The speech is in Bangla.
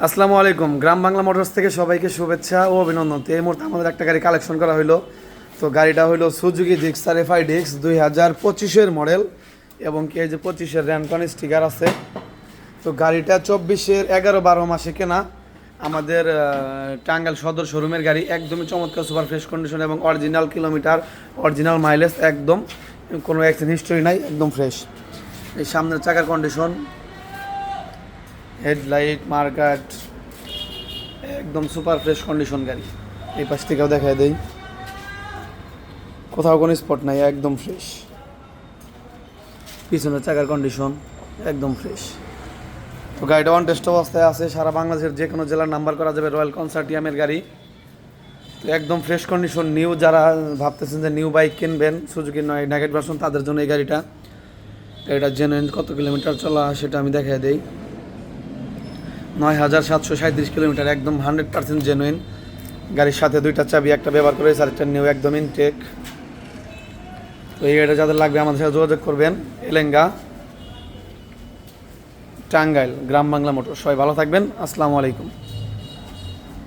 আসসালামু আলাইকুম। গ্রাম বাংলা মোটরস থেকে সবাইকে শুভেচ্ছা ও অভিনন্দন। তো এই মুহূর্তে আমাদের একটা গাড়ি কালেকশন করা হলো। তো গাড়িটা হলো সুজুকি জিক্সার FI-DX 2025-এর মডেল এবং কি এই যে 25-এর র্যানকন স্টিকার আছে। তো গাড়িটা 24-এর 11-12 মাসে কেনা, আমাদের টাঙ্গাইল সদর শোরুমের গাড়ি। একদমই চমৎকার সুপার ফ্রেশ কন্ডিশন এবং অরিজিনাল কিলোমিটার, অরিজিনাল মাইলেজ, একদম কোনো অ্যাক্সিডেন্ট হিস্টোরি নাই, একদম ফ্রেশ। এই সামনের চাকার কন্ডিশন, হেডলাইট, মার্কাট, একদম সুপার ফ্রেশ কন্ডিশন গাড়ি। এই পাশ থেকেও দেখা দেই, কোথাও কোনো স্পট নাই, একদম ফ্রেশ। পিছনের চাকার কন্ডিশন একদম ফ্রেশ। তো গাড়িটা অন টেস্ট অবস্থায় আছে, সারা বাংলাদেশের যে কোনো জেলার নাম্বার করা যাবে। রয়্যাল কনসার্টিয়ামের গাড়ি, তো একদম ফ্রেশ কন্ডিশন। নিউ যারা ভাবতেছেন যে নিউ বাইক কিনবেন সুজুকি নেগেট ভার্সন, তাদের জন্য এই গাড়িটা জেনুইন। কত কিলোমিটার চলা সেটা আমি দেখাই দেই। 9,737 কিলোমিটার, একদম 100% জেনুইন। গাড়ির সাথে 2টা চাবি, একটা ব্যবহার করে আরেকটা নিউ, একদম ইনটেক। তো এই গাড়িটা যাদের লাগবে আমাদের সাথে যোগাযোগ করবেন। এলেঙ্গা, টাঙ্গাইল, গ্রাম বাংলা মোটর। সবাই ভালো থাকবেন। আসসালামু আলাইকুম।